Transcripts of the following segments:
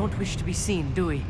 don't wish to be seen, do we?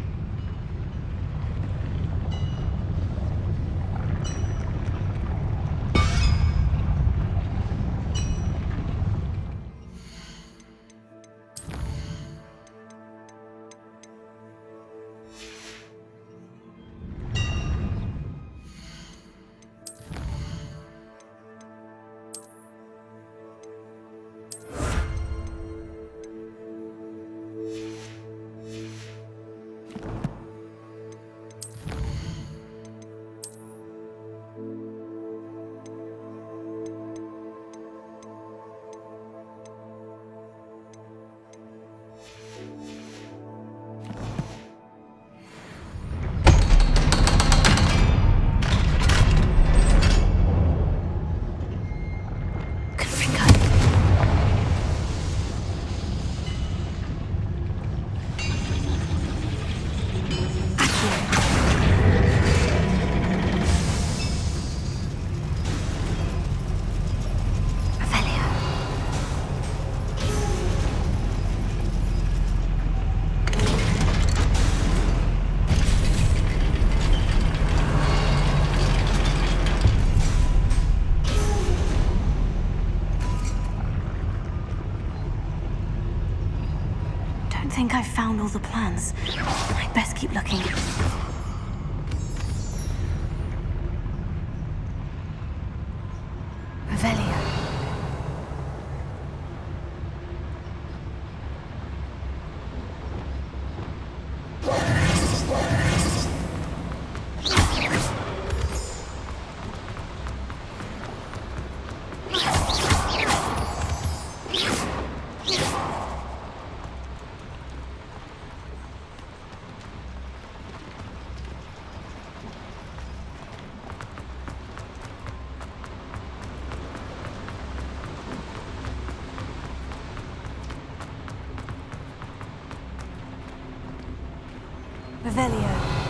I think I've found all the plans. I'd best keep looking. Revelio. Revelio.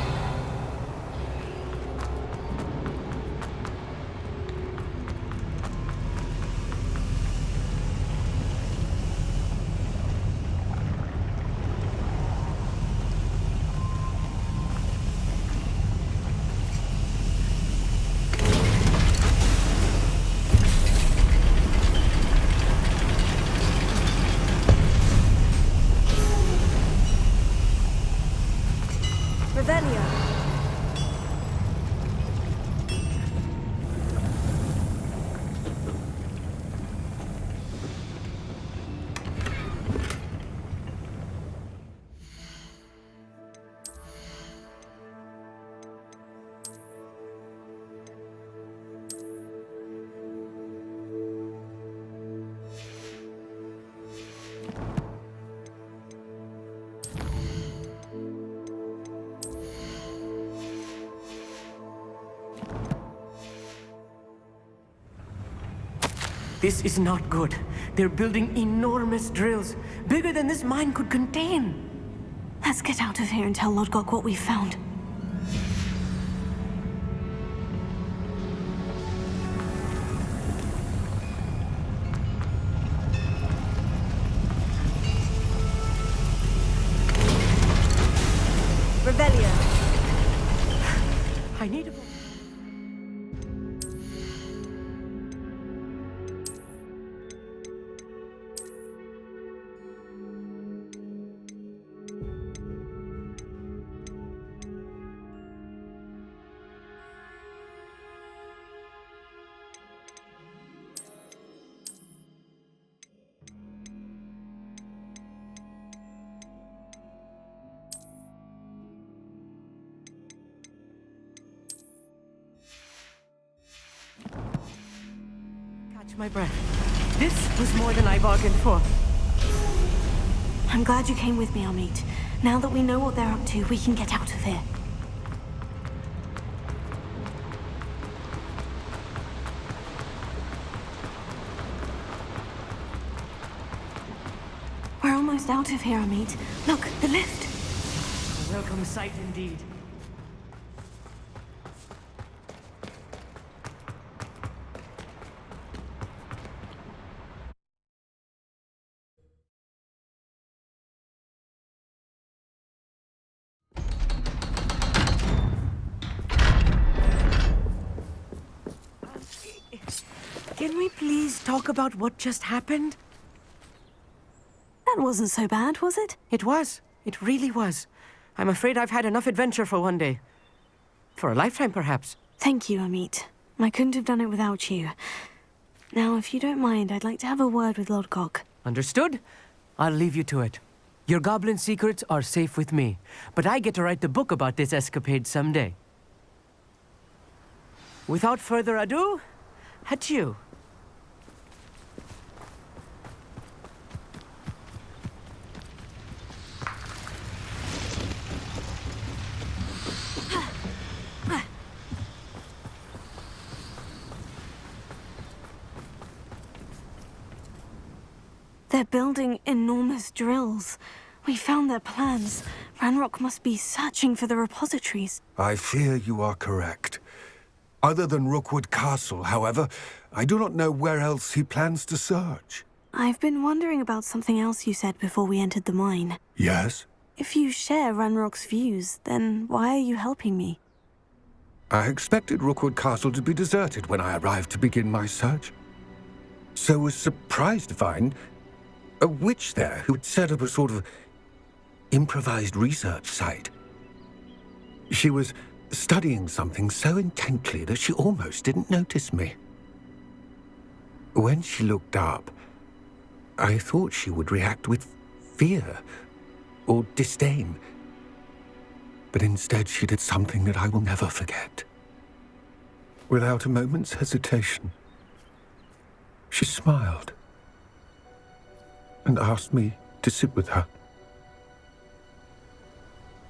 Revelio. This is not good. They're building enormous drills, bigger than this mine could contain. Let's get out of here and tell Lodgok what we found. Revelio. I need a... Catch my breath. This was more than I bargained for. I'm glad you came with me, Amit. Now that we know what they're up to, we can get out of here. We're almost out of here, Amit. Look, the lift. A welcome sight indeed. Can we please talk about what just happened? That wasn't so bad, was it? It was. It really was. I'm afraid I've had enough adventure for one day. For a lifetime, perhaps. Thank you, Amit. I couldn't have done it without you. Now, if you don't mind, I'd like to have a word with Lodgok. Understood? I'll leave you to it. Your goblin secrets are safe with me, but I get to write the book about this escapade someday. Without further ado, adieu. They're building enormous drills. We found their plans. Ranrock must be searching for the repositories. I fear you are correct. Other than Rookwood Castle, however, I do not know where else he plans to search. I've been wondering about something else you said before we entered the mine. Yes? If you share Ranrock's views, then why are you helping me? I expected Rookwood Castle to be deserted when I arrived to begin my search. So was surprised to find a witch there who had set up a sort of improvised research site. She was studying something so intently that she almost didn't notice me. When she looked up, I thought she would react with fear or disdain. But instead she did something that I will never forget. Without a moment's hesitation, she smiled and asked me to sit with her.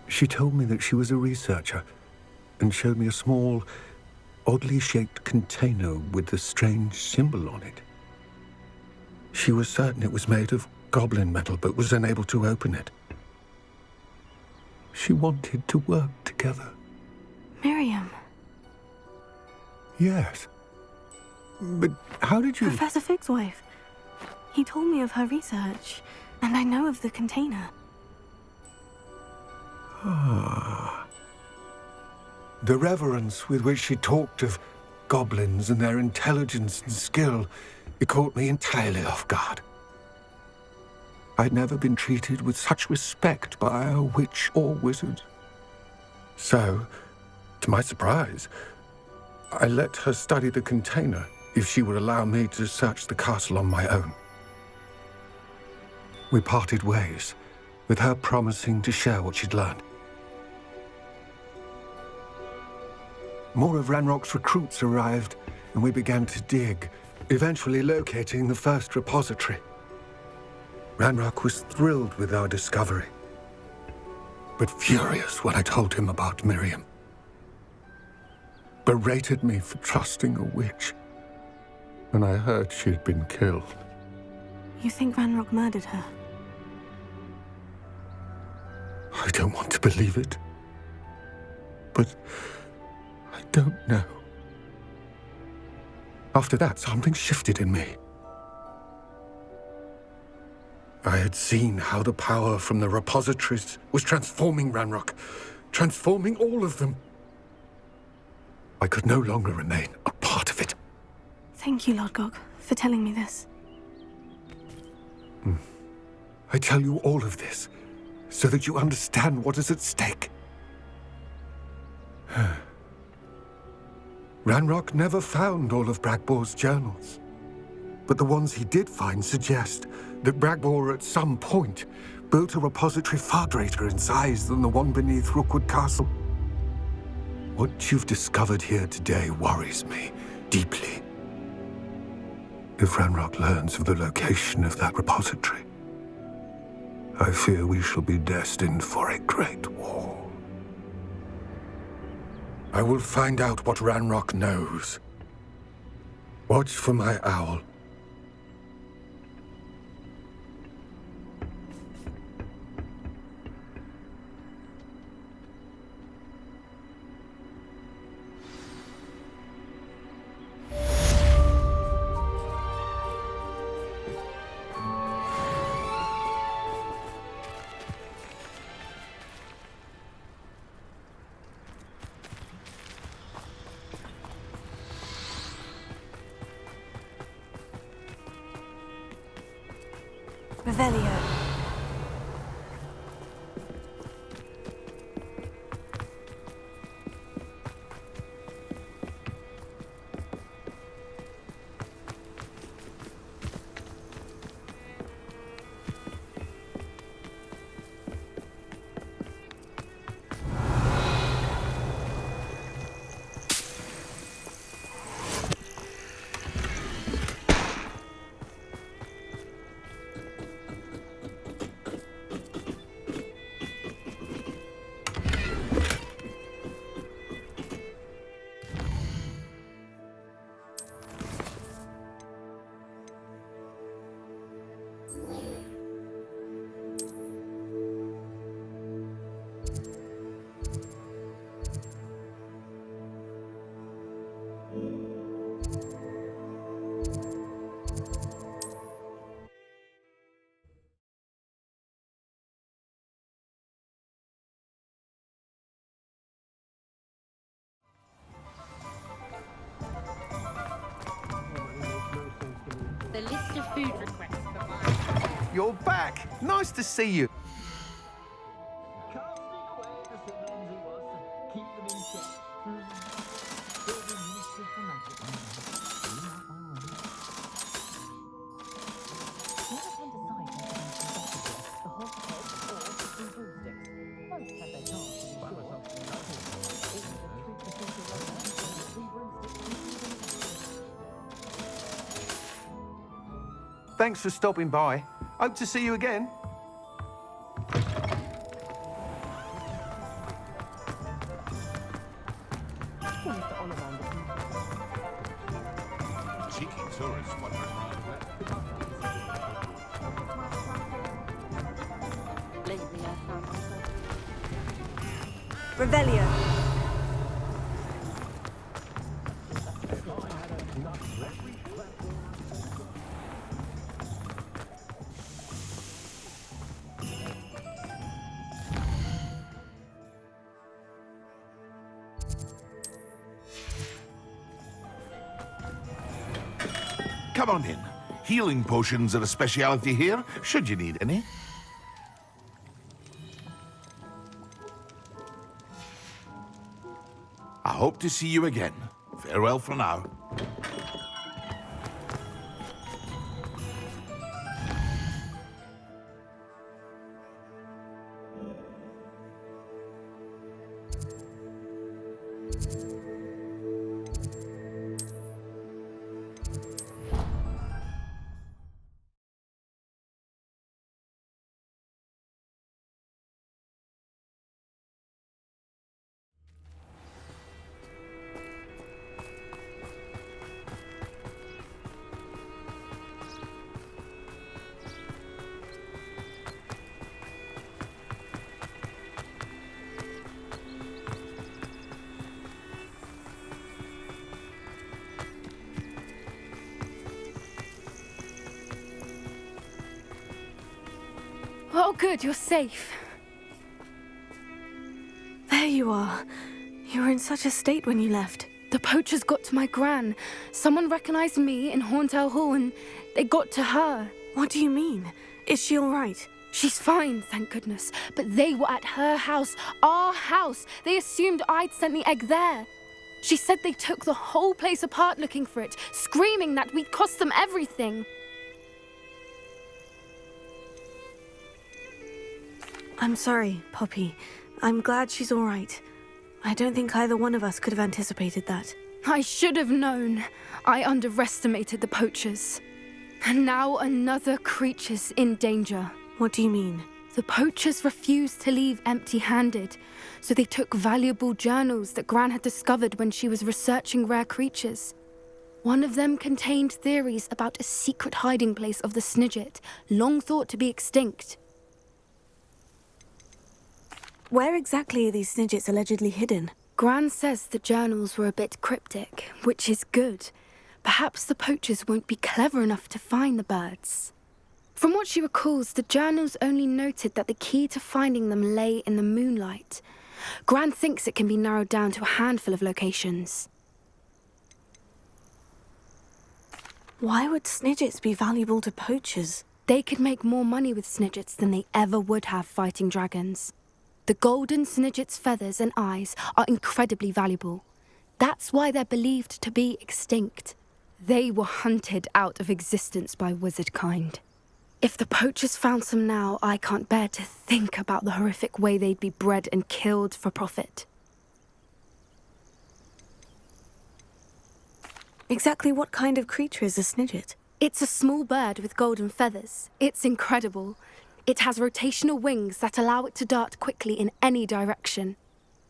She told me that she was a researcher and showed me a small, oddly shaped container with a strange symbol on it. She was certain it was made of goblin metal, but was unable to open it. She wanted to work together. Miriam. Yes. But how did you... Professor Fig's wife. He told me of her research, and I know of the container. Ah. The reverence with which she talked of goblins and their intelligence and skill, it caught me entirely off guard. I'd never been treated with such respect by a witch or wizard. So, to my surprise, I let her study the container if she would allow me to search the castle on my own. We parted ways, with her promising to share what she'd learned. More of Ranrock's recruits arrived, and we began to dig, eventually locating the first repository. Ranrock was thrilled with our discovery, but furious when I told him about Miriam. Berated me for trusting a witch, and I heard she had been killed. You think Ranrock murdered her? I don't want to believe it, but I don't know. After that, something shifted in me. I had seen how the power from the repositories was transforming Ranrock, transforming all of them. I could no longer remain a part of it. Thank you, Lodgok, for telling me this. I tell you all of this so that you understand what is at stake. Ranrock never found all of Bragbor's journals, but the ones he did find suggest that Bragbor at some point built a repository far greater in size than the one beneath Rookwood Castle. What you've discovered here today worries me deeply. If Ranrock learns of the location of that repository, I fear we shall be destined for a great war. I will find out what Ranrock knows. Watch for my owl. Revelio. The list of food requests for my... You're back. Nice to see you. Thanks for stopping by. Hope to see you again. Cheeky tourists wandering around Lately, I found myself... Revelio. Come on in. Healing potions are a speciality here, should you need any. I hope to see you again. Farewell for now. Oh, good, you're safe. There you are. You were in such a state when you left. The poachers got to my gran. Someone recognized me in Horntail Hall and they got to her. What do you mean? Is she all right? She's fine, thank goodness. But they were at her house, our house. They assumed I'd sent the egg there. She said they took the whole place apart looking for it, screaming that we'd cost them everything. I'm sorry, Poppy. I'm glad she's all right. I don't think either one of us could have anticipated that. I should have known. I underestimated the poachers. And now another creature's in danger. What do you mean? The poachers refused to leave empty-handed, so they took valuable journals that Gran had discovered when she was researching rare creatures. One of them contained theories about a secret hiding place of the Snidget, long thought to be extinct. Where exactly are these Snidgets allegedly hidden? Gran says the journals were a bit cryptic, which is good. Perhaps the poachers won't be clever enough to find the birds. From what she recalls, the journals only noted that the key to finding them lay in the moonlight. Gran thinks it can be narrowed down to a handful of locations. Why would Snidgets be valuable to poachers? They could make more money with Snidgets than they ever would have fighting dragons. The golden Snidget's feathers and eyes are incredibly valuable. That's why they're believed to be extinct. They were hunted out of existence by wizard kind. If the poachers found some now, I can't bear to think about the horrific way they'd be bred and killed for profit. Exactly what kind of creature is a Snidget? It's a small bird with golden feathers. It's incredible. It has rotational wings that allow it to dart quickly in any direction.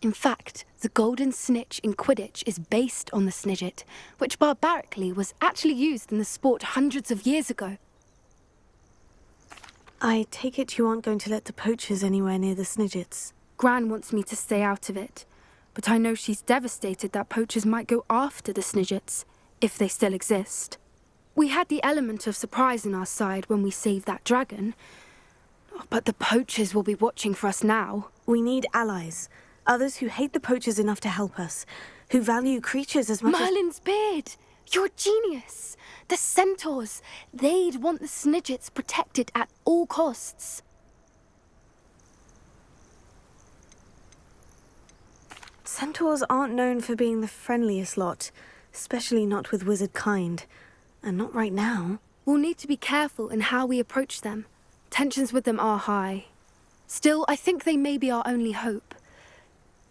In fact, the golden snitch in Quidditch is based on the Snidget, which barbarically was actually used in the sport hundreds of years ago. I take it you aren't going to let the poachers anywhere near the Snidgets. Gran wants me to stay out of it, but I know she's devastated that poachers might go after the Snidgets, if they still exist. We had the element of surprise on our side when we saved that dragon, but the poachers will be watching for us now. We need allies. Others who hate the poachers enough to help us, who value creatures as much Merlin's beard! You're a genius! The centaurs! They'd want the Snidgets protected at all costs. Centaurs aren't known for being the friendliest lot, especially not with wizard kind. And not right now. We'll need to be careful in how we approach them. Tensions with them are high. Still, I think they may be our only hope.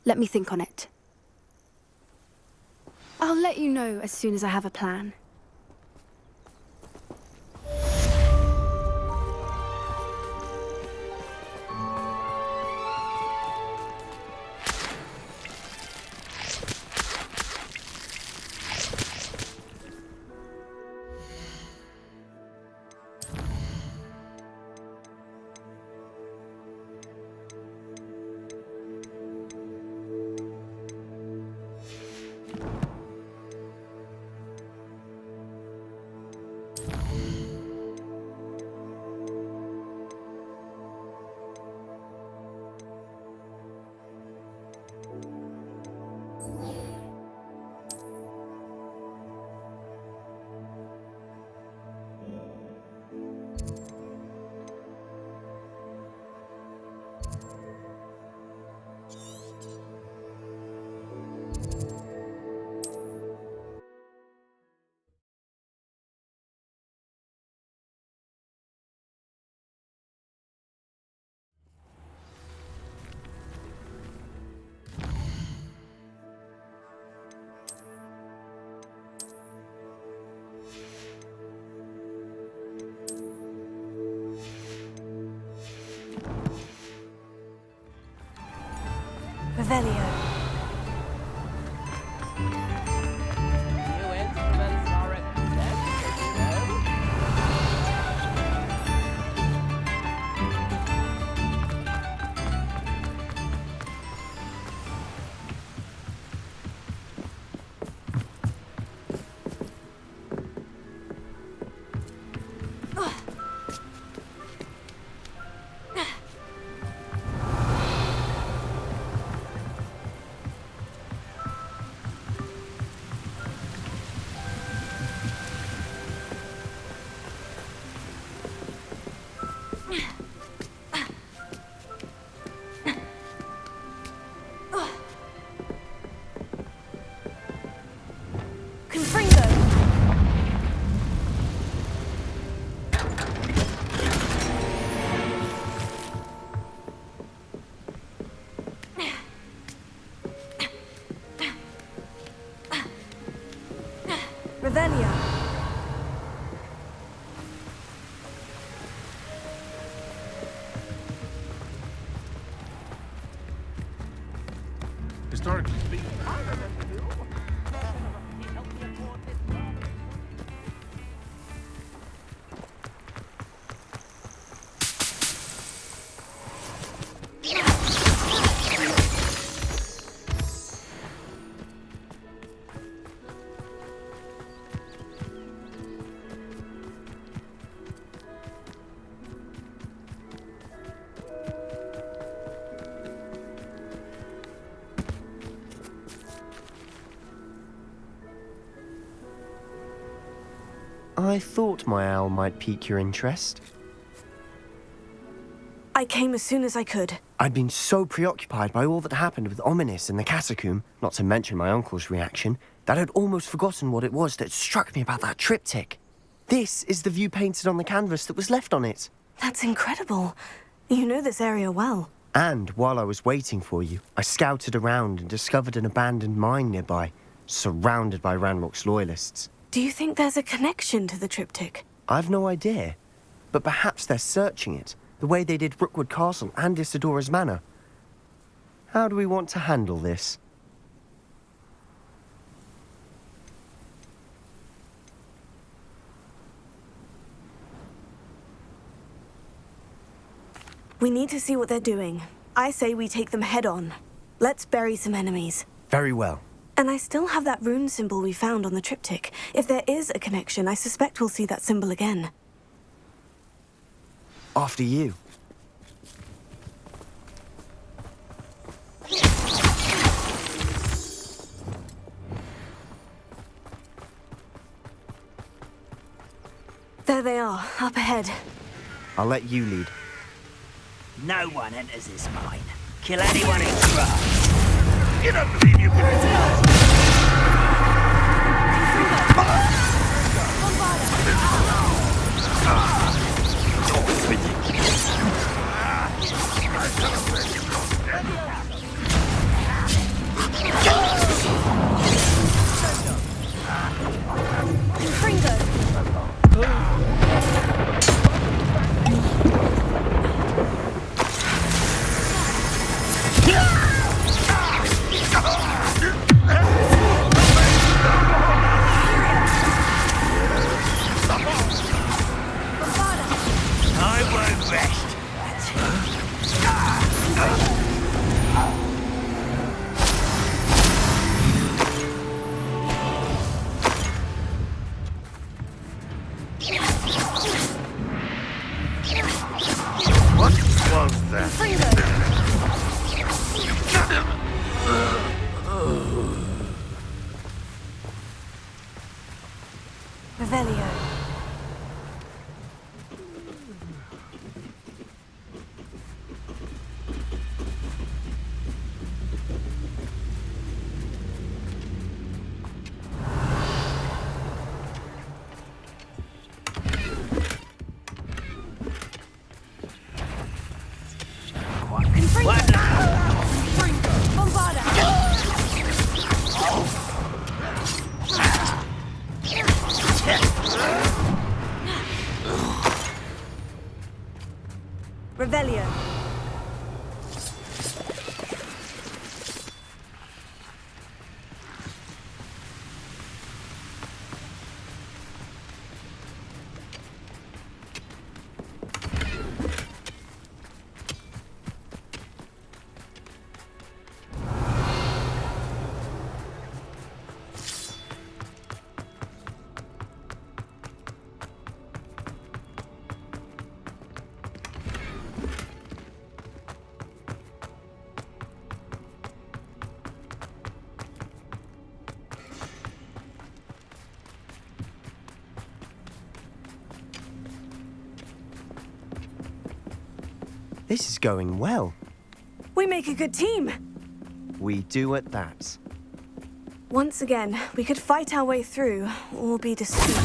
Let me think on it. I'll let you know as soon as I have a plan. Revelio. New instruments are expensive, you know. Revelio. Historically speaking, I thought my owl might pique your interest. I came as soon as I could. I'd been so preoccupied by all that happened with Ominis and the catacomb, not to mention my uncle's reaction, that I'd almost forgotten what it was that struck me about that triptych. This is the view painted on the canvas that was left on it. That's incredible. You know this area well. And while I was waiting for you, I scouted around and discovered an abandoned mine nearby, surrounded by Ranrock's loyalists. Do you think there's a connection to the triptych? I've no idea, but perhaps they're searching it, the way they did Rookwood Castle and Isidora's Manor. How do we want to handle this? We need to see what they're doing. I say we take them head on. Let's bury some enemies. Very well. And I still have that rune symbol we found on the triptych. If there is a connection, I suspect we'll see that symbol again. After you. There they are, up ahead. I'll let you lead. No one enters this mine. Kill anyone who tries. You don't believe you can attack? Revelio. This is going well. We make a good team. We do at that. Once again, we could fight our way through, or be discreet.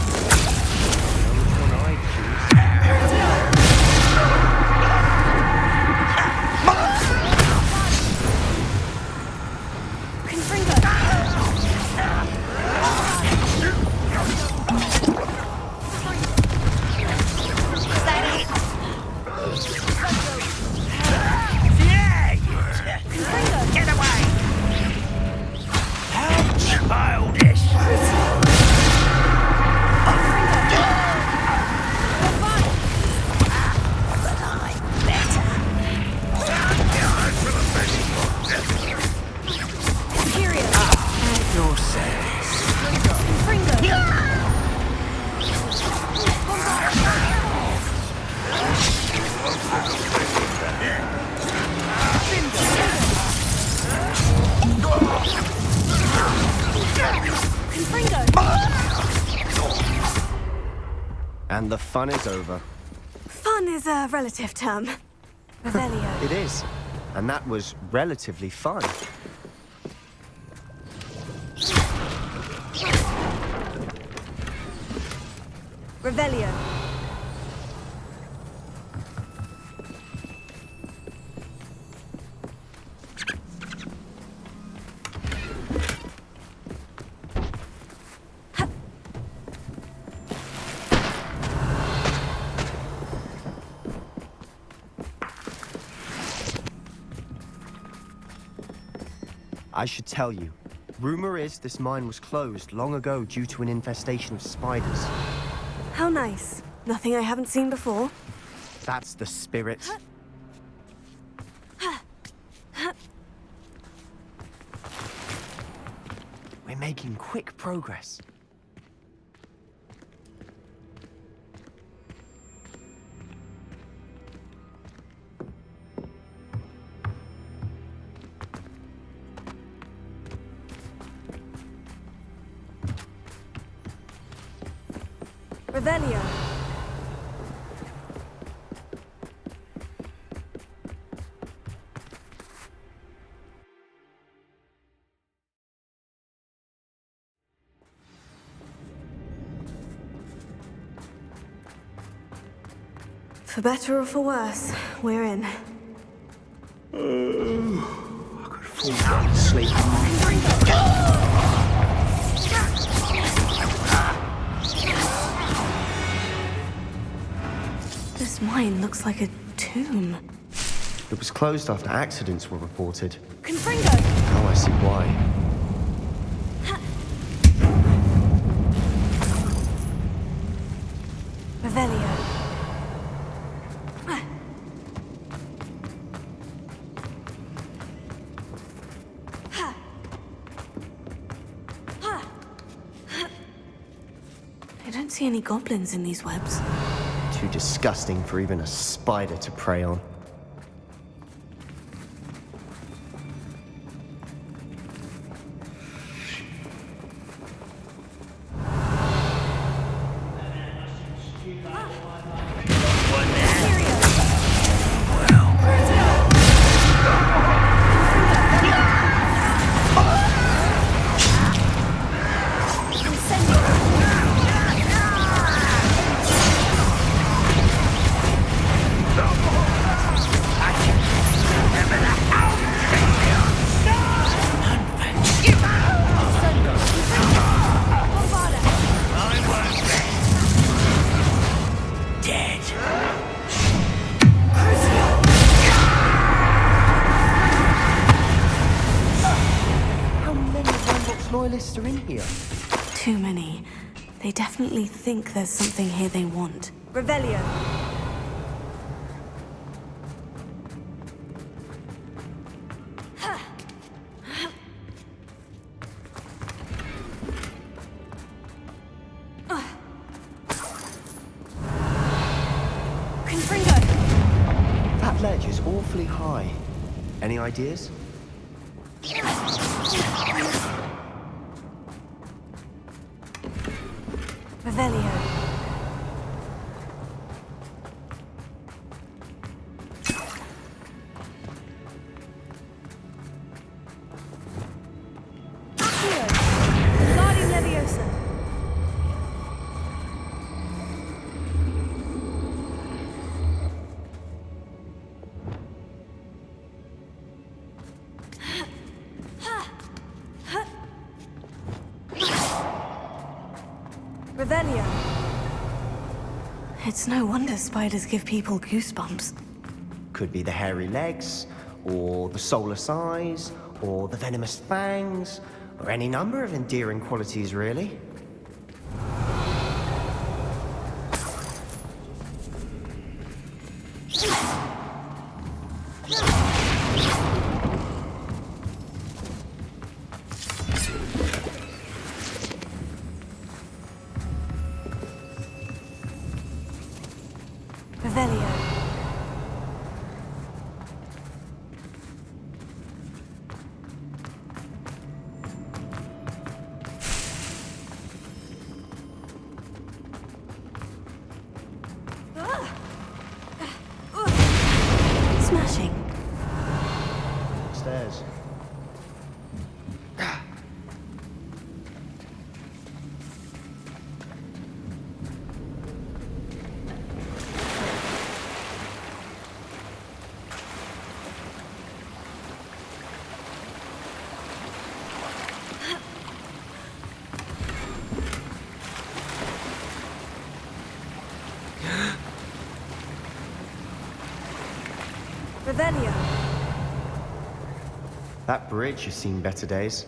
And the fun is over. Fun is a relative term. Revelio. It is. And that was relatively fun. Revelio. I should tell you. Rumor is this mine was closed long ago due to an infestation of spiders. How nice. Nothing I haven't seen before. That's the spirit. We're making quick progress. Revelio. For better or for worse, we're in. I could fall down to sleep. This mine looks like a tomb. It was closed after accidents were reported. Confringo! Now I see why. Revelio. I don't see any goblins in these webs. Too disgusting for even a spider to prey on. Loyalists are in here. Too many. They definitely think there's something here they want. Revelio. That ledge is awfully high. Any ideas? Revelio. Guardian Leviosa. Revelio. It's no wonder spiders give people goosebumps. Could be the hairy legs, or the soulless eyes, or the venomous fangs, or any number of endearing qualities, really. Revelio. Smash. Revelio. That bridge has seen better days.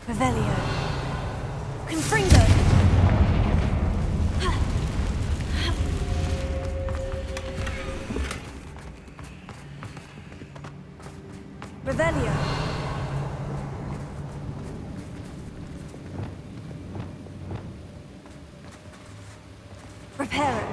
Revelio. Confringo. Revelio. Reparo.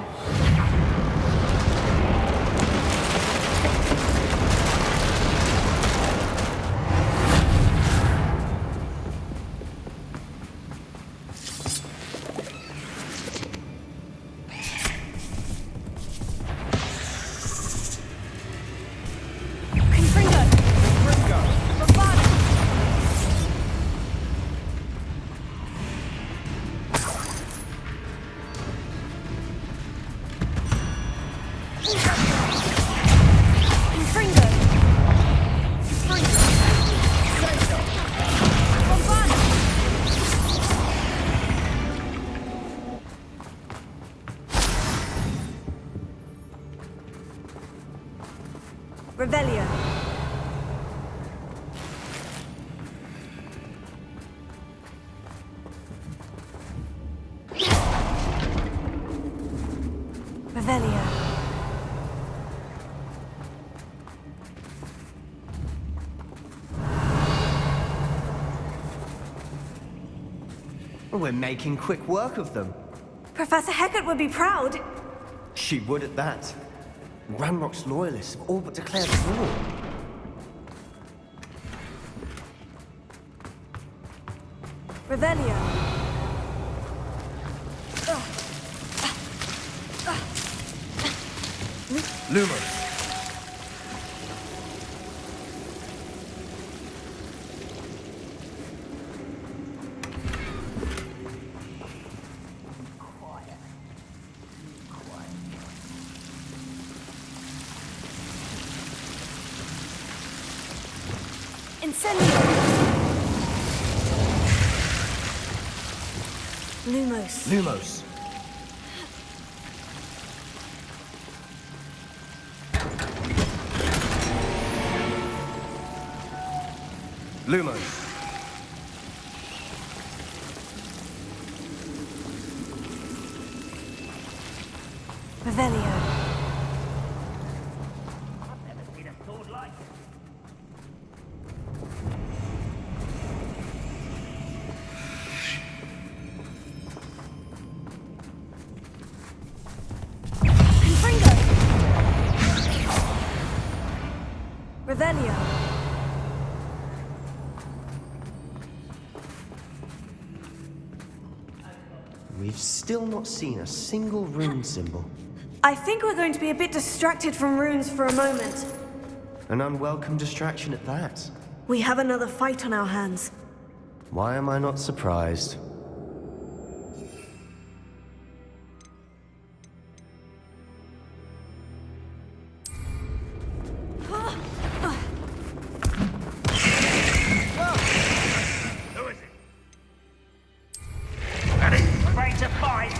Revelio. Revelio. We're making quick work of them. Professor Hecat would be proud. She would at that. Ranrock's loyalists have all but declared war. Revelio. Lumos. Incendio. Lumos. Lumos. Lumos. Revelio. I've never seen a sword like it. Confringo. Revelio. We've still not seen a single rune symbol. I think we're going to be a bit distracted from runes for a moment. An unwelcome distraction at that. We have another fight on our hands. Why am I not surprised? Afraid to fight.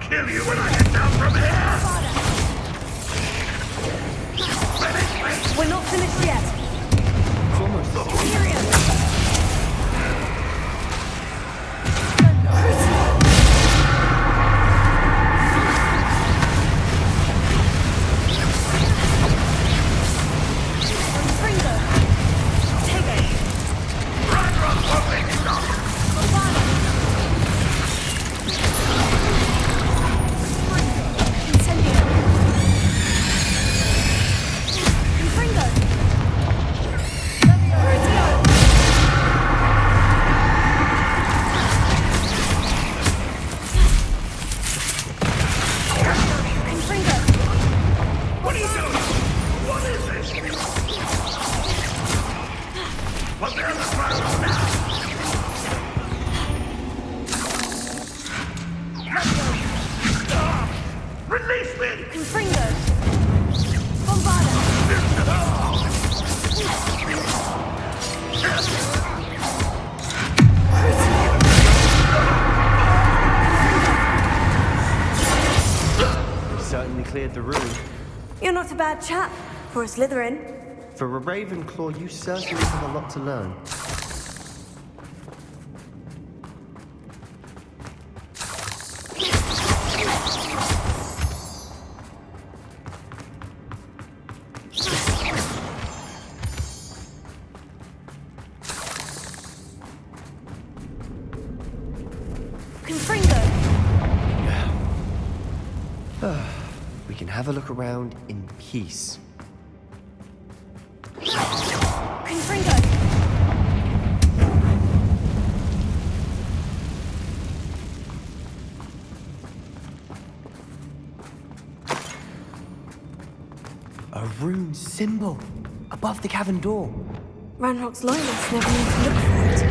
Kill you when I get down from here! We're not finished yet. cleared the room. You're not a bad chap for a Slytherin. For a Ravenclaw, you certainly have a lot to learn. We can have a look around in peace. Confringo! A rune symbol above the cavern door. Ranrock's loyalists never need to look for it.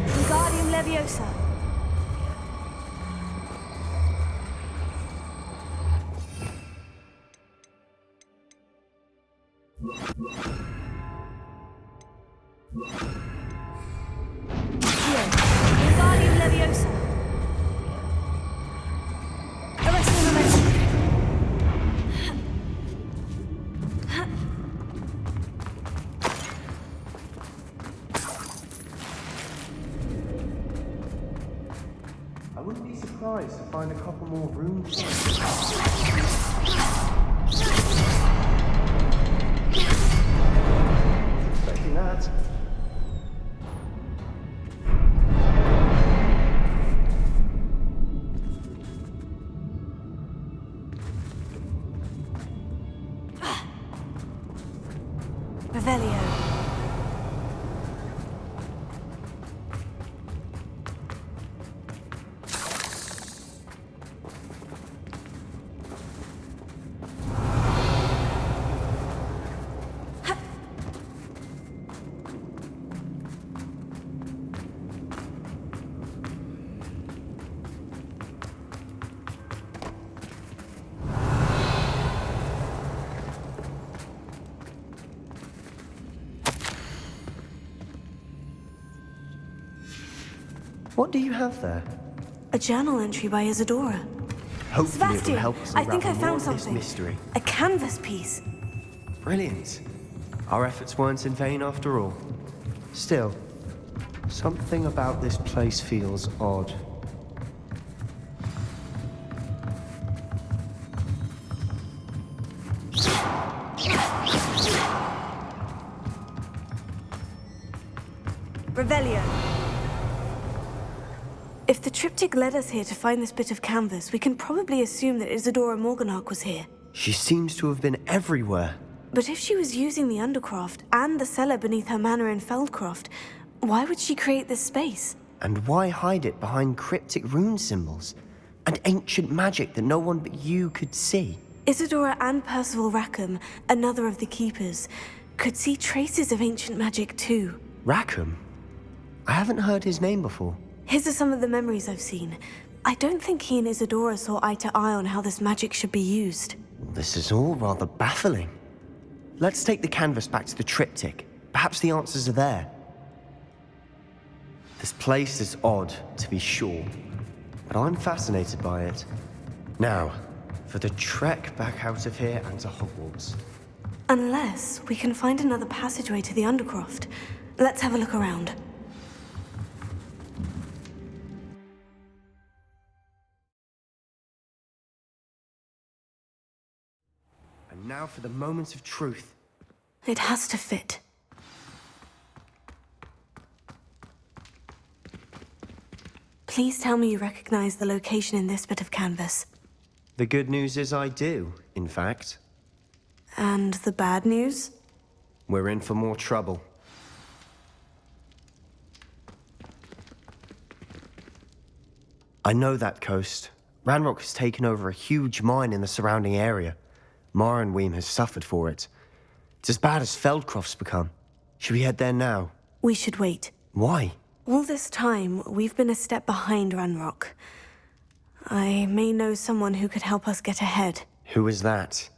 Wingardium Leviosa. Here, Wingardium Leviosa. Arresting momentum. I wouldn't be surprised to find a couple more runes. Expecting that. Revelio. What do you have there? A journal entry by Isadora. Hopefully it will Sebastian, help us I think I unravel more found of this something. mystery. A canvas piece. Brilliant. Our efforts weren't in vain after all. Still, something about this place feels odd. Revelio. If the triptych led us here to find this bit of canvas, we can probably assume that Isadora Morganach was here. She seems to have been everywhere. But if she was using the Undercroft and the cellar beneath her manor in Feldcroft, why would she create this space? And why hide it behind cryptic rune symbols? And ancient magic that no one but you could see? Isadora and Percival Rackham, another of the Keepers, could see traces of ancient magic too. Rackham? I haven't heard his name before. His are some of the memories I've seen. I don't think he and Isadora saw eye to eye on how this magic should be used. This is all rather baffling. Let's take the canvas back to the triptych. Perhaps the answers are there. This place is odd, to be sure, but I'm fascinated by it. Now, for the trek back out of here and to Hogwarts. Unless we can find another passageway to the Undercroft. Let's have a look around. And now for the moment of truth. It has to fit. Please tell me you recognize the location in this bit of canvas. The good news is I do, in fact. And the bad news? We're in for more trouble. I know that coast. Ranrock has taken over a huge mine in the surrounding area. Mornweem has suffered for it. It's as bad as Feldcroft's become. Should we head there now? We should wait. Why? All this time, we've been a step behind Ranrock. I may know someone who could help us get ahead. Who is that?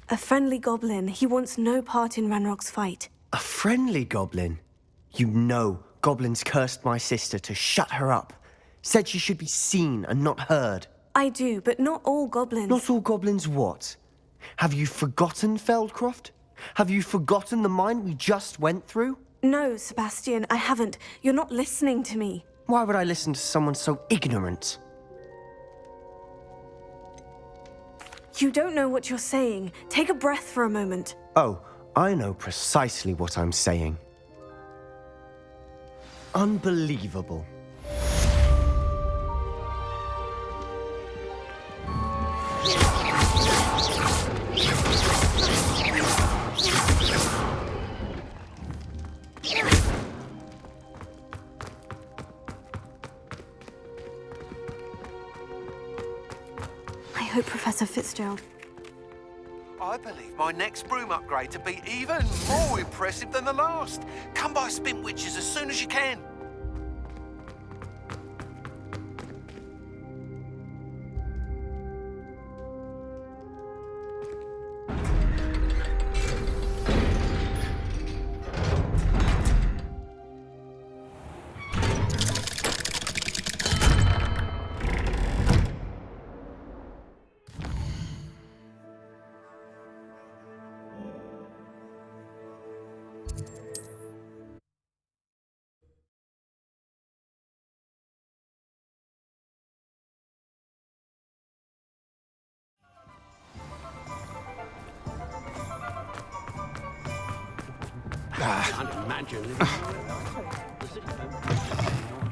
A friendly goblin. He wants no part in Ranrock's fight. A friendly goblin? You know goblins cursed my sister to shut her up. Said she should be seen and not heard. I do, but not all goblins. Not all goblins what? Have you forgotten Feldcroft? Have you forgotten the mine we just went through? No, Sebastian, I haven't. You're not listening to me. Why would I listen to someone so ignorant? You don't know what you're saying. Take a breath for a moment. Oh, I know precisely what I'm saying. Unbelievable. I hope Professor Fitzgerald... I believe my next broom upgrade to be even more impressive than the last. Come by Spin Witches as soon as you can.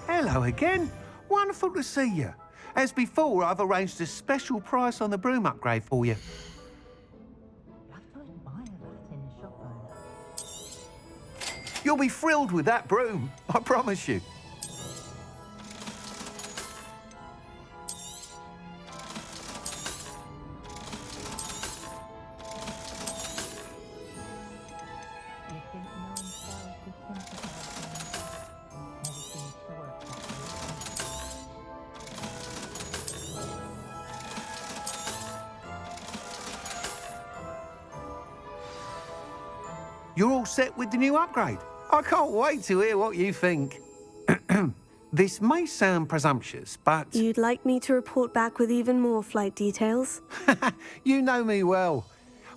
Hello again. Wonderful to see you. As before, I've arranged a special price on the broom upgrade for you. You'll be thrilled with that broom, I promise you. You're all set with the new upgrade. I can't wait to hear what you think. This may sound presumptuous, but... You'd like me to report back with even more flight details? You know me well.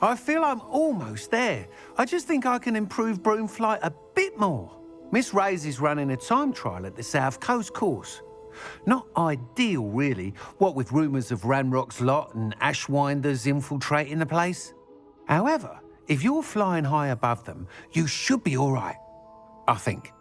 I feel I'm almost there. I just think I can improve broom flight a bit more. Miss Ray's is running a time trial at the South Coast course. Not ideal, really, what with rumours of Ranrock's lot and Ashwinders infiltrating the place. However, if you're flying high above them, you should be all right, I think.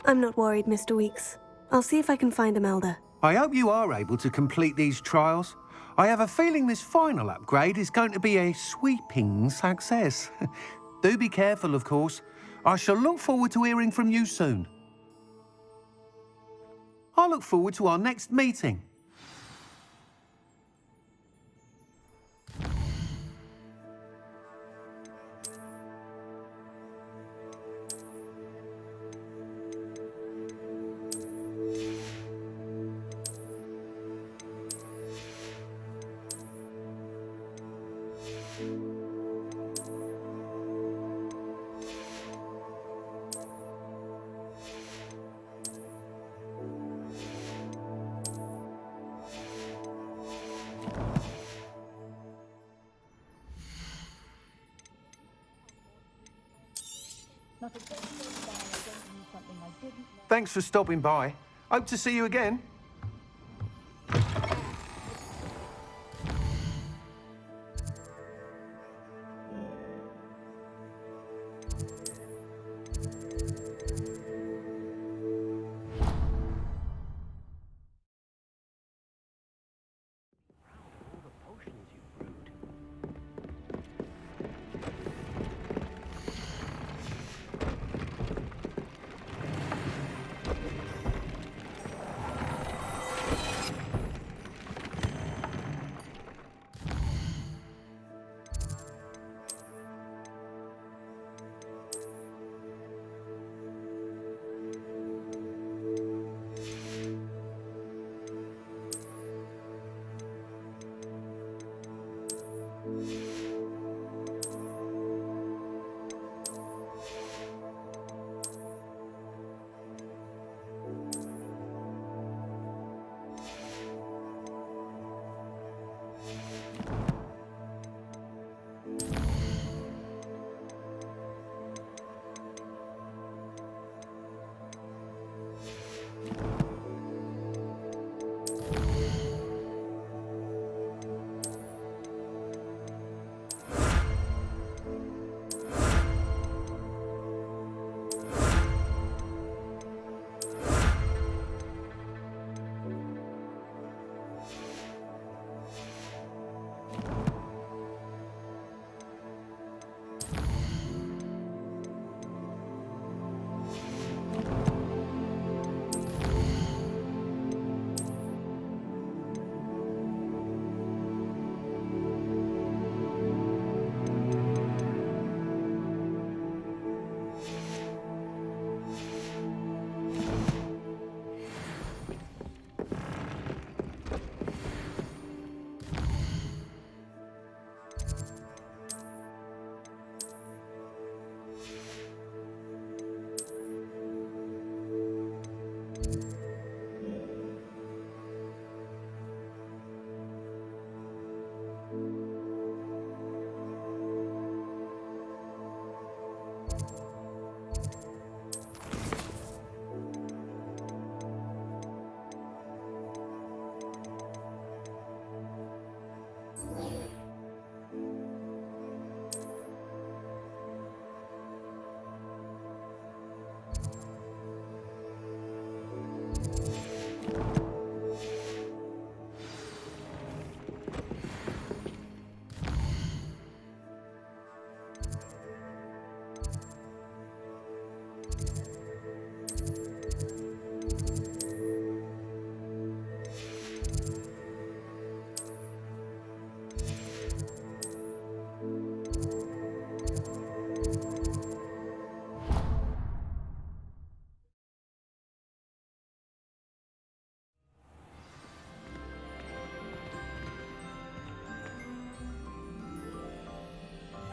I'm not worried, Mr. Weeks. I'll see if I can find Imelda. I hope you are able to complete these trials. I have a feeling this final upgrade is going to be a sweeping success. Do be careful, of course. I shall look forward to hearing from you soon. I look forward to our next meeting. Thanks for stopping by. Hope to see you again.